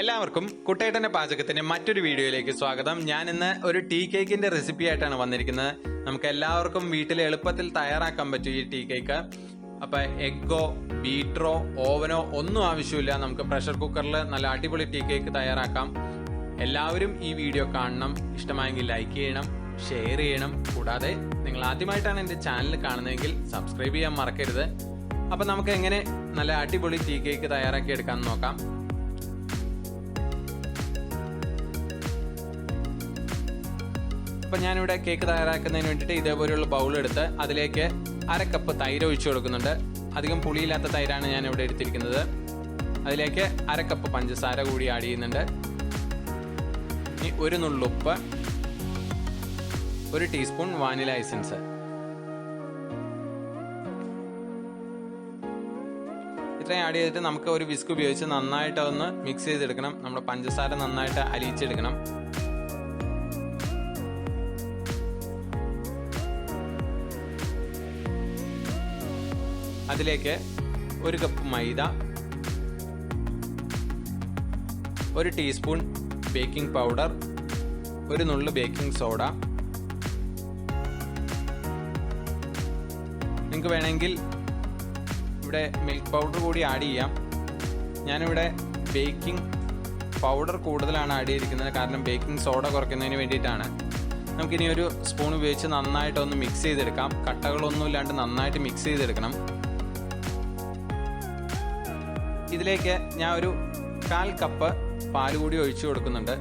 എല്ലാവർക്കും കുട്ടേട്ടന്റെ പാചകത്തിന്റെ മറ്റൊരു വീഡിയോയിലേക്ക് സ്വാഗതം. ഞാൻ ഇന്ന് ഒരു ടീ കേക്കിന്റെ റെസിപ്പി ആയിട്ടാണ് വന്നിരിക്കുന്നത്. നമുക്ക് എല്ലാവർക്കും വീട്ടിൽ എളുപ്പത്തിൽ തയ്യാറാക്കാൻ പറ്റും ഈ ടീ കേക്ക്. അപ്പൊ എഗ്ഗോ ബീറ്ററോ ഓവനോ ഒന്നും ആവശ്യമില്ല. നമുക്ക് പ്രഷർ കുക്കറിൽ നല്ല അടിപൊളി ടീ കേക്ക് തയ്യാറാക്കാം. എല്ലാവരും ഈ വീഡിയോ കാണണം. ഇഷ്ടമായെങ്കിൽ ലൈക്ക് ചെയ്യണം, ഷെയർ ചെയ്യണം. കൂടാതെ നിങ്ങൾ ആദ്യമായിട്ടാണ് എൻ്റെ ചാനൽ കാണുന്നതെങ്കിൽ സബ്സ്ക്രൈബ് ചെയ്യാൻ മറക്കരുത്. അപ്പൊ നമുക്ക് എങ്ങനെ നല്ല അടിപൊളി ടീ കേക്ക് തയ്യാറാക്കി എടുക്കാമെന്ന് നോക്കാം. അപ്പോൾ ഞാനിവിടെ കേക്ക് തയ്യാറാക്കുന്നതിന് വേണ്ടിയിട്ട് ഇതേപോലെയുള്ള ബൗൾ എടുത്ത് അതിലേക്ക് 1/2 കപ്പ് തൈര് ഒഴിച്ചു കൊടുക്കുന്നുണ്ട്. അധികം പുളിയില്ലാത്ത തൈരാണ് ഞാൻ ഇവിടെ എടുത്തിരിക്കുന്നത്. അതിലേക്ക് 1/2 കപ്പ് പഞ്ചസാര കൂടി ആഡ് ചെയ്യുന്നുണ്ട്. ഇനി 1 നുള്ളുപ്പ്, 1 ടീസ്പൂൺ വാനില എസൻസ്. ഇത്രയും ആഡ് ചെയ്തിട്ട് നമുക്ക് ഒരു വിസ്ക് ഉപയോഗിച്ച് നന്നായിട്ട് ഒന്ന് മിക്സ് ചെയ്തെടുക്കണം. നമ്മുടെ പഞ്ചസാര നന്നായിട്ട് അലിയിച്ചെടുക്കണം. അതിലേക്ക് 1 കപ്പ് മൈദ, 1 ടീസ്പൂൺ ബേക്കിംഗ് പൗഡർ, 1 നുള്ളു ബേക്കിംഗ് സോഡ. നിങ്ങൾക്ക് വേണമെങ്കിൽ ഇവിടെ മിൽക്ക് പൗഡർ കൂടി ആഡ് ചെയ്യാം. ഞാനിവിടെ ബേക്കിംഗ് പൗഡർ കൂടുതലാണ് ആഡ് ചെയ്തിരിക്കുന്നത്, കാരണം ബേക്കിംഗ് സോഡ കുറയ്ക്കുന്നതിന് വേണ്ടിയിട്ടാണ്. നമുക്കിനി ഒരു സ്പൂൺ ഉപയോഗിച്ച് നന്നായിട്ടൊന്ന് മിക്സ് ചെയ്തെടുക്കാം. കട്ടകളൊന്നും ഇല്ലാണ്ട് നന്നായിട്ട് മിക്സ് ചെയ്തെടുക്കണം. ഇതിലേക്ക് ഞാൻ ഒരു 1/4 കപ്പ് പാല് കൂടി ഒഴിച്ചു കൊടുക്കുന്നുണ്ട്.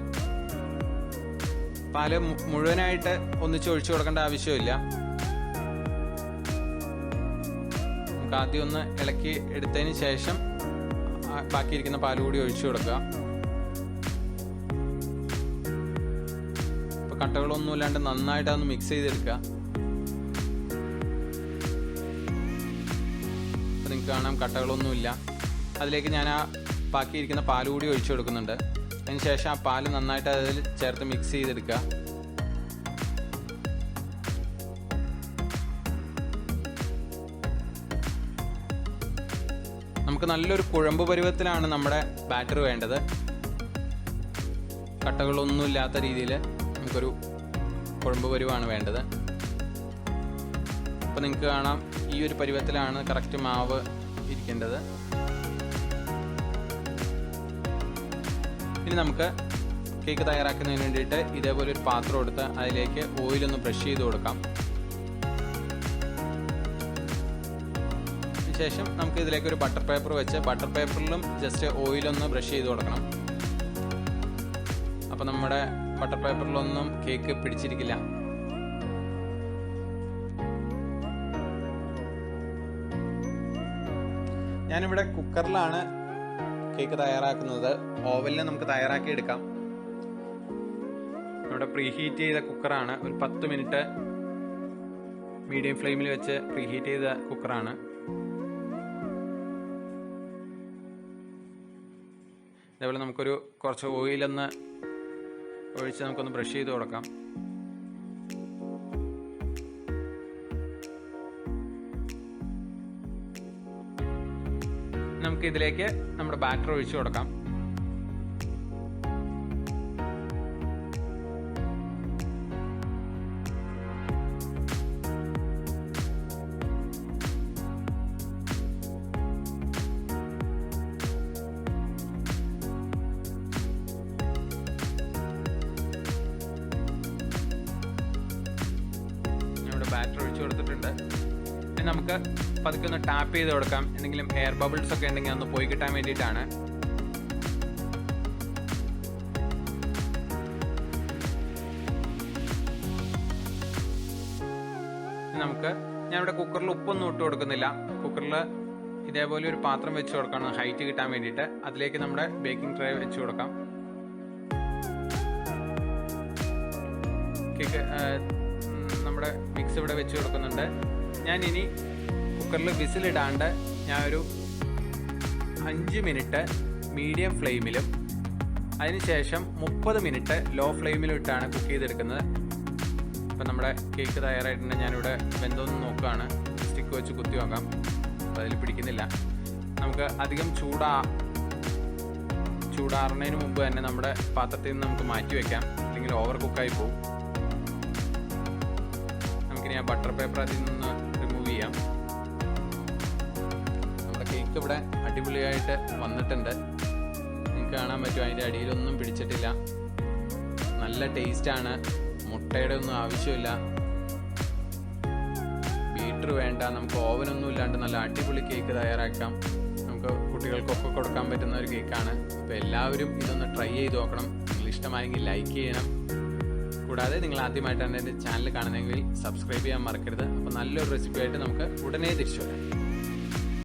പാല് മുഴുവനായിട്ട് ഒന്നിച്ച് ഒഴിച്ചു കൊടുക്കേണ്ട ആവശ്യമില്ല. നമുക്ക് ആദ്യം ഒന്ന് ഇളക്കി എടുത്തതിന് ശേഷം ബാക്കിയിരിക്കുന്ന പാല് കൂടി ഒഴിച്ചു കൊടുക്കുക. അപ്പോൾ കട്ടകളൊന്നും ഇല്ലാണ്ട് നന്നായിട്ട് അതൊന്ന് മിക്സ് ചെയ്തെടുക്കുക. അപ്പോൾ നിങ്ങൾക്ക് കാണാം കട്ടകളൊന്നുമില്ല. അതിലേക്ക് ഞാൻ ബാക്കിയിരിക്കുന്ന പാൽ കൂടി ഒഴിച്ചു കൊടുക്കുന്നുണ്ട്. അതിന് ശേഷം ആ പാല് നന്നായിട്ട് അതിൽ ചേർത്ത് മിക്സ് ചെയ്തെടുക്കുക. നമുക്ക് നല്ലൊരു കുഴമ്പ് പരുവത്തിലാണ് നമ്മുടെ ബാറ്റർ വേണ്ടത്. കട്ടകളൊന്നുമില്ലാത്ത രീതിയിൽ നമുക്കൊരു കുഴമ്പ് പരുവാണ് വേണ്ടത്. അപ്പോൾ നിങ്ങൾക്ക് കാണാം ഈ ഒരു പരുവത്തിലാണ് കറക്റ്റ് മാവ് ഇരിക്കേണ്ടത്. ഇനി നമുക്ക് കേക്ക് തയ്യാറാക്കുന്നതിന് വേണ്ടിയിട്ട് ഇതേപോലെ ഒരു പാത്രം എടുത്ത് അതിലേക്ക് ഓയിലൊന്ന് ബ്രഷ് ചെയ്ത് കൊടുക്കാം. അതിനുശേഷം നമുക്ക് ഇതിലേക്ക് ഒരു ബട്ടർ പേപ്പർ വെച്ച് ബട്ടർ പേപ്പറിലും ജസ്റ്റ് ഓയിലൊന്ന് ബ്രഷ് ചെയ്ത് കൊടുക്കണം. അപ്പോൾ നമ്മുടെ ബട്ടർ പേപ്പറിലൊന്നും കേക്ക് പിടിച്ചിരിക്കില്ല. ഞാനിവിടെ കുക്കറിലാണ് കേക്ക് തയ്യാറാക്കുന്നത്. ഓവനിൽ നമുക്ക് തയ്യാറാക്കി എടുക്കാം. ഇവിടെ പ്രീഹീറ്റ് ചെയ്ത കുക്കറാണ്. ഒരു 10 മിനിറ്റ് മീഡിയം ഫ്ലെയിമിൽ വെച്ച് പ്രീഹീറ്റ് ചെയ്ത കുക്കറാണ്. അതേപോലെ നമുക്കൊരു കുറച്ച് ഓയിലൊന്ന് ഒഴിച്ച് നമുക്കൊന്ന് ബ്രഷ് ചെയ്ത് കൊടുക്കാം. നമുക്ക് ഇതിലേക്ക് നമ്മുടെ ബാറ്റർ ഒഴിച്ചു കൊടുക്കാം. നമ്മുടെ ബാറ്റർ ഒഴിച്ചു കൊടുത്തിട്ടുണ്ട്. ഇനി നമുക്ക് പതുക്കെ ഒന്ന് ടാപ്പ് ചെയ്ത് കൊടുക്കാം. എന്തെങ്കിലും എയർ ബബിൾസ് ഒക്കെ ഉണ്ടെങ്കിൽ ഒന്ന് പോയി കിട്ടാൻ വേണ്ടിയിട്ടാണ്. ഞാനിവിടെ കുക്കറിൽ ഉപ്പൊന്നും ഇട്ട് കൊടുക്കുന്നില്ല. കുക്കറിൽ ഇതേപോലെ ഒരു പാത്രം വെച്ച് കൊടുക്കണം ഹൈറ്റ് കിട്ടാൻ വേണ്ടിയിട്ട്. അതിലേക്ക് നമ്മുടെ ബേക്കിംഗ് ട്രേ വെച്ച് കൊടുക്കാം. കേക്ക് നമ്മുടെ മിക്സ് ഇവിടെ വെച്ച് കൊടുക്കുന്നുണ്ട്. ഞാൻ ഇനി കുക്കറിൽ വിസിലിടാണ്ട് ഞാനൊരു 5 മിനിറ്റ് മീഡിയം ഫ്ലെയിമിലും അതിനുശേഷം 30 മിനിറ്റ് ലോ ഫ്ലെയിമിലും ഇട്ടാണ് കുക്ക് ചെയ്തെടുക്കുന്നത്. അപ്പം നമ്മുടെ കേക്ക് തയ്യാറായിട്ടുണ്ട്. ഞാനിവിടെ വെന്തോന്ന് നോക്കുകയാണ്. സ്റ്റിക്ക് വെച്ച് കുത്തി നോക്കാം. അപ്പോൾ അതിൽ പിടിക്കുന്നില്ല. നമുക്ക് അധികം ചൂടാറുന്നതിന് മുമ്പ് തന്നെ നമ്മുടെ പാത്രത്തിൽ നിന്ന് നമുക്ക് മാറ്റി വെക്കാം, അല്ലെങ്കിൽ ഓവർ കുക്കായി പോകും. നമുക്കിനി ആ ബട്ടർ പേപ്പർ അതിൽ നിന്ന് റിമൂവ് ചെയ്യാം. നമ്മുടെ കേക്ക് ഇവിടെ അടിപൊളിയായിട്ട് വന്നിട്ടുണ്ട്. നിങ്ങൾക്ക് കാണാൻ പറ്റും, അതിൻ്റെ അടിയിലൊന്നും പിടിച്ചിട്ടില്ല. നല്ല ടേസ്റ്റാണ്. മുട്ടയുടെ ഒന്നും ആവശ്യമില്ല, ബീറ്റർ വേണ്ട, നമുക്ക് ഓവനൊന്നും ഇല്ലാണ്ട് നല്ല അടിപൊളി കേക്ക് തയ്യാറാക്കാം. നമുക്ക് കുട്ടികൾക്കൊക്കെ കൊടുക്കാൻ പറ്റുന്ന ഒരു കേക്കാണ്. അപ്പോൾ എല്ലാവരും ഇതൊന്ന് ട്രൈ ചെയ്ത് നോക്കണം. നിങ്ങൾ ഇഷ്ടമായെങ്കിൽ ലൈക്ക് ചെയ്യണം. കൂടാതെ നിങ്ങൾ ആദ്യമായിട്ടാണ് എൻ്റെ ചാനൽ കാണുന്നതെങ്കിൽ സബ്സ്ക്രൈബ് ചെയ്യാൻ മറക്കരുത്. അപ്പോൾ നല്ലൊരു റെസിപ്പി ആയിട്ട് നമുക്ക് ഉടനെ തിരിച്ചു വരാം.